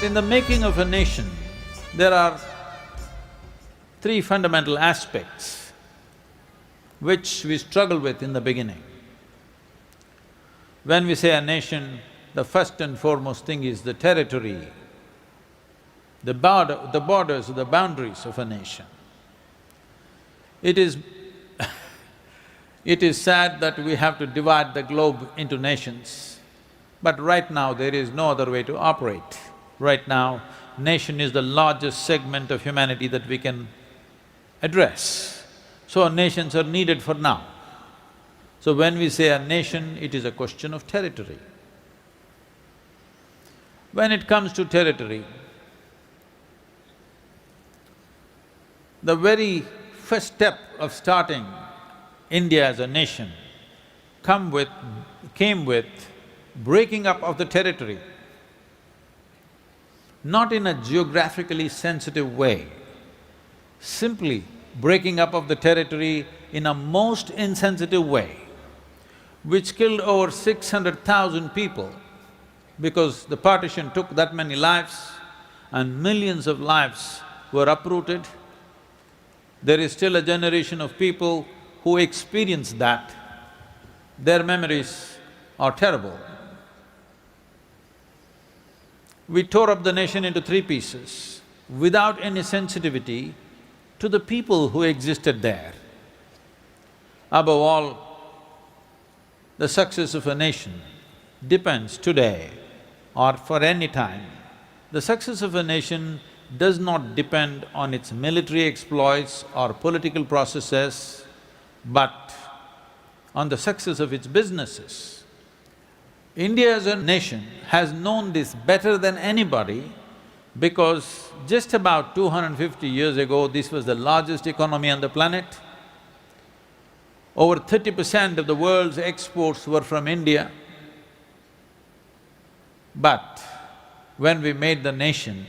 In the making of a nation, there are three fundamental aspects which we struggle with in the beginning. When we say a nation, the first and foremost thing is the territory, the borders, the boundaries of a nation. It is it is sad that we have to divide the globe into nations, but right now there is no other way to operate. Right now, nation is the largest segment of humanity that we can address. So nations are needed for now. So when we say a nation, it is a question of territory. When it comes to territory, the very first step of starting India as a nation came with breaking up of the territory, not in a geographically sensitive way, simply breaking up of the territory in a most insensitive way, which killed over 600,000 people because the partition took that many lives and millions of lives were uprooted. There is still a generation of people who experienced that. Their memories are terrible. We tore up the nation into three pieces without any sensitivity to the people who existed there. Above all, the success of a nation depends today or for any time. The success of a nation does not depend on its military exploits or political processes, but on the success of its businesses. India as a nation has known this better than anybody because just about 250 years ago, this was the largest economy on the planet. Over 30% of the world's exports were from India. But when we made the nation,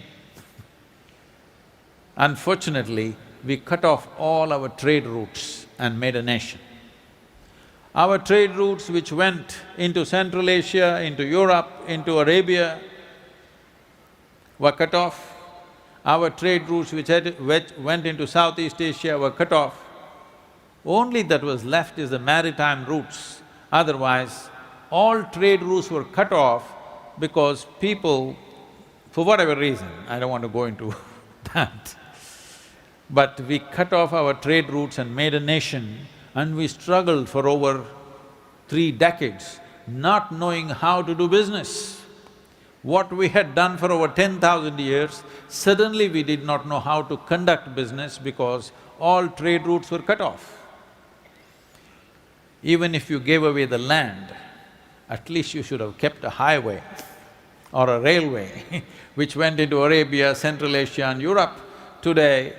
unfortunately, we cut off all our trade routes and made a nation. Our trade routes which went into Central Asia, into Europe, into Arabia were cut off. Our trade routes which went into Southeast Asia were cut off. Only that was left is the maritime routes. Otherwise, all trade routes were cut off because people, for whatever reason, I don't want to go into that, but we cut off our trade routes and made a nation, and we struggled for over 3 decades, not knowing how to do business. What we had done for over 10,000 years, suddenly we did not know how to conduct business because all trade routes were cut off. Even if you gave away the land, at least you should have kept a highway or a railway which went into Arabia, Central Asia and Europe. Today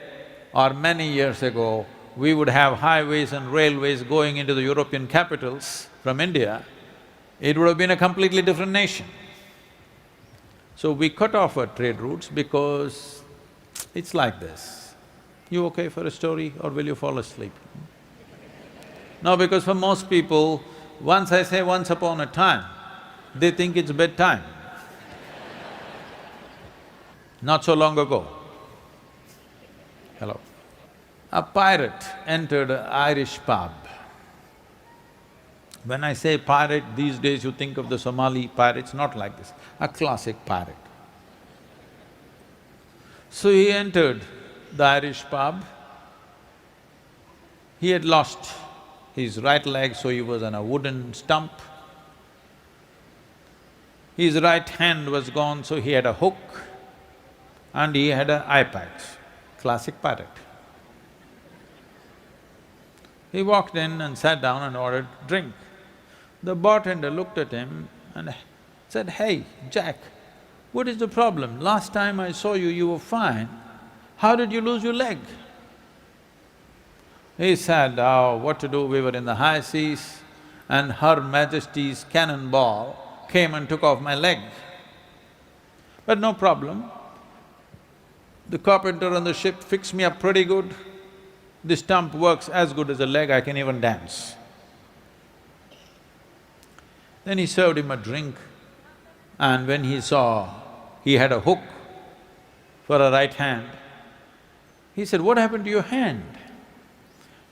or many years ago, we would have highways and railways going into the European capitals from India, it would have been a completely different nation. So we cut off our trade routes because it's like this. You okay for a story or will you fall asleep? No, because for most people, once I say once upon a time, they think it's bedtime. Not so long ago, hello, a pirate entered an Irish pub. When I say pirate, these days you think of the Somali pirates, not like this, a classic pirate. So he entered the Irish pub. He had lost his right leg, so he was on a wooden stump. His right hand was gone, so he had a hook and he had an eye patch, classic pirate. He walked in and sat down and ordered drink. The bartender looked at him and said, "Hey, Jack, what is the problem? Last time I saw you, you were fine. How did you lose your leg?" He said, "Oh, what to do, we were in the high seas and Her Majesty's cannonball came and took off my leg. But no problem, the carpenter on the ship fixed me up pretty good. The stump works as good as a leg, I can even dance." Then he served him a drink, and when he saw he had a hook for a right hand. He said, "What happened to your hand?"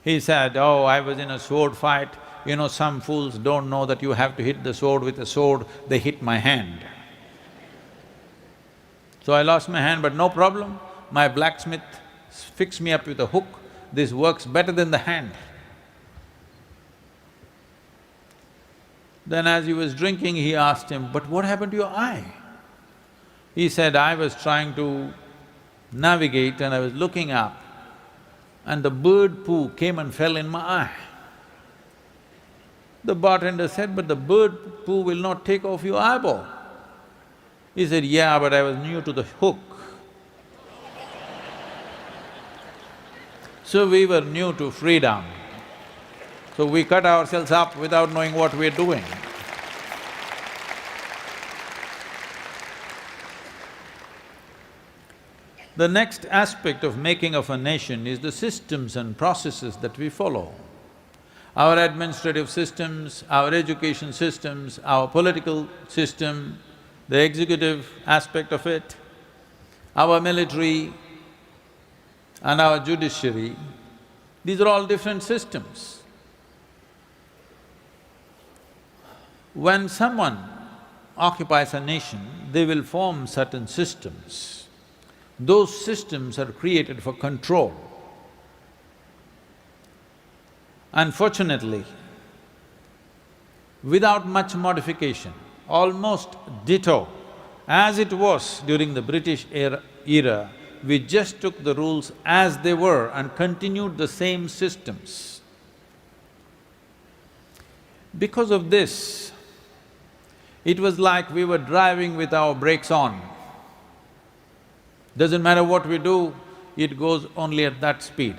He said, "Oh, I was in a sword fight. You know, some fools don't know that you have to hit the sword with a sword, they hit my hand. So I lost my hand, but no problem, my blacksmith fixed me up with a hook, this works better than the hand." Then as he was drinking, he asked him, "But what happened to your eye?" He said, "I was trying to navigate and I was looking up and the bird poo came and fell in my eye." The bartender said, "But the bird poo will not take off your eyeball." He said, "Yeah, but I was new to the hook." So we were new to freedom. So we cut ourselves up without knowing what we're doing. The next aspect of making of a nation is the systems and processes that we follow. Our administrative systems, our education systems, our political system, the executive aspect of it, our military and our judiciary, these are all different systems. When someone occupies a nation, they will form certain systems. Those systems are created for control. Unfortunately, without much modification, almost ditto, as it was during the British era, we just took the rules as they were and continued the same systems. Because of this, it was like we were driving with our brakes on. Doesn't matter what we do, it goes only at that speed.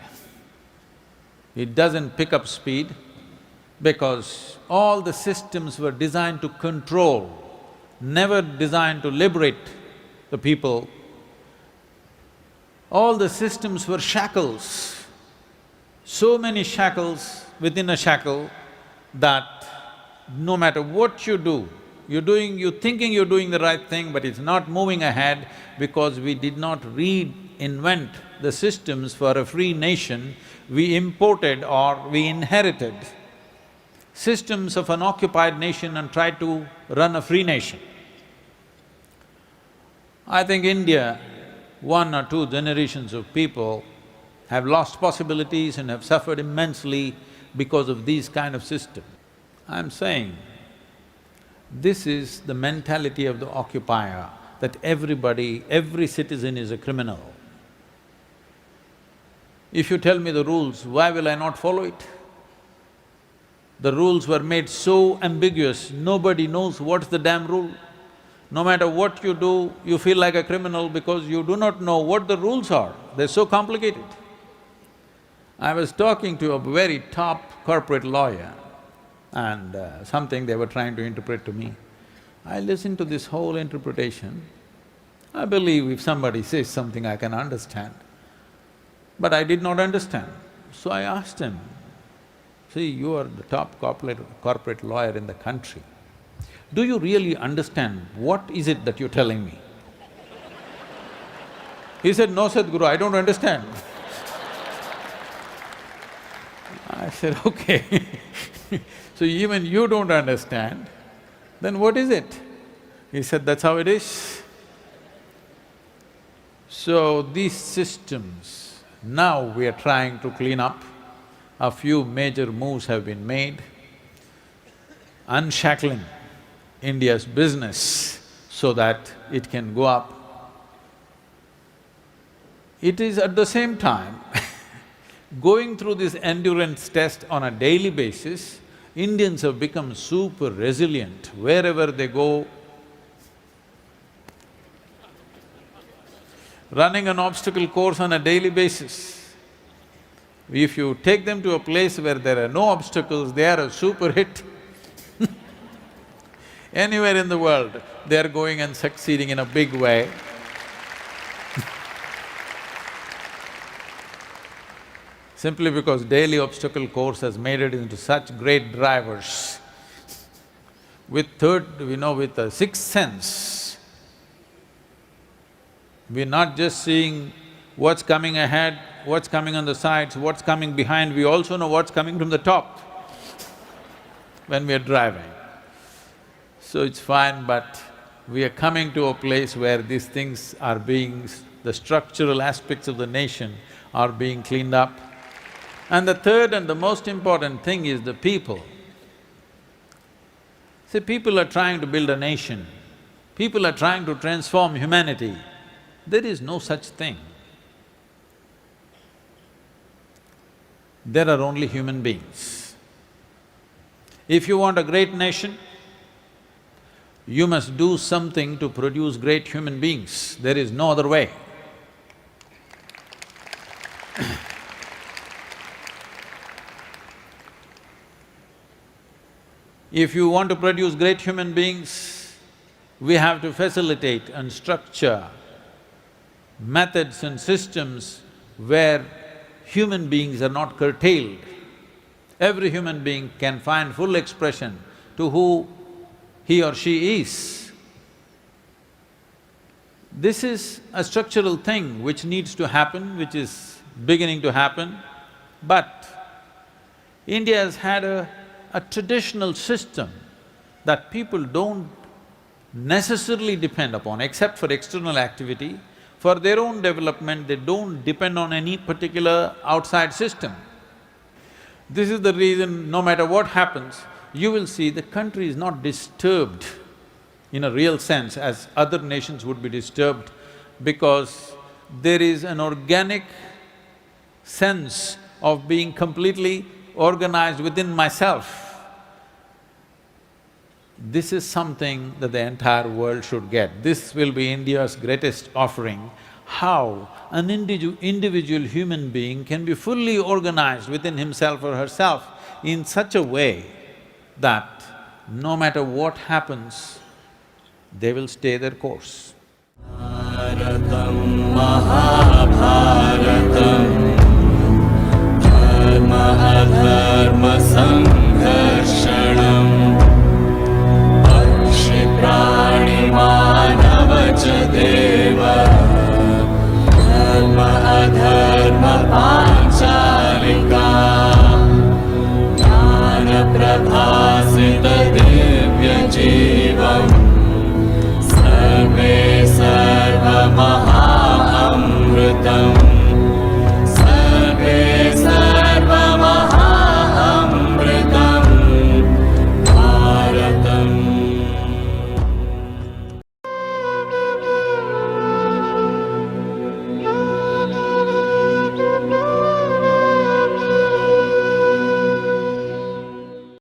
It doesn't pick up speed because all the systems were designed to control, never designed to liberate the people. All the systems were shackles, so many shackles within a shackle that no matter what you do, you're thinking you're doing the right thing, but it's not moving ahead because we did not reinvent the systems for a free nation. We imported or we inherited systems of an occupied nation and tried to run a free nation. I think India, 1 or 2 generations of people have lost possibilities and have suffered immensely because of these kind of systems. I'm saying, this is the mentality of the occupier, that everybody, every citizen is a criminal. If you tell me the rules, why will I not follow it? The rules were made so ambiguous, nobody knows what's the damn rule. No matter what you do, you feel like a criminal because you do not know what the rules are, they're so complicated. I was talking to a very top corporate lawyer and something they were trying to interpret to me. I listened to this whole interpretation. I believe if somebody says something, I can understand. But I did not understand. So I asked him, "See, you are the top corporate lawyer in the country. Do you really understand what is it that you're telling me?" He said, "No, Sadhguru, I don't understand." I said, "Okay." So even you don't understand, then what is it? He said, "That's how it is." So these systems, now we are trying to clean up. A few major moves have been made, unshackling India's business so that it can go up. It is at the same time going through this endurance test on a daily basis. Indians have become super resilient wherever they go. Running an obstacle course on a daily basis. If you take them to a place where there are no obstacles, they are a super hit. Anywhere in the world, they are going and succeeding in a big way. Simply because daily obstacle course has made it into such great drivers. With a sixth sense, We're not just seeing what's coming ahead, what's coming on the sides, what's coming behind, we also know what's coming from the top when we are driving. So it's fine, but we are coming to a place where these things are being… the structural aspects of the nation are being cleaned up. And the third and the most important thing is the people. See, people are trying to build a nation, people are trying to transform humanity. There is no such thing. There are only human beings. If you want a great nation, you must do something to produce great human beings. There is no other way. If you want to produce great human beings, we have to facilitate and structure methods and systems where human beings are not curtailed. Every human being can find full expression to who he or she is. This is a structural thing which needs to happen, which is beginning to happen, but India has had a traditional system that people don't necessarily depend upon, except for external activity. For their own development, they don't depend on any particular outside system. This is the reason, no matter what happens, you will see the country is not disturbed in a real sense as other nations would be disturbed, because there is an organic sense of being completely organized within myself. This is something that the entire world should get. This will be India's greatest offering, how an individual human being can be fully organized within himself or herself in such a way that no matter what happens, they will stay their course. Bharatam Mahabharatam Dharma Adharma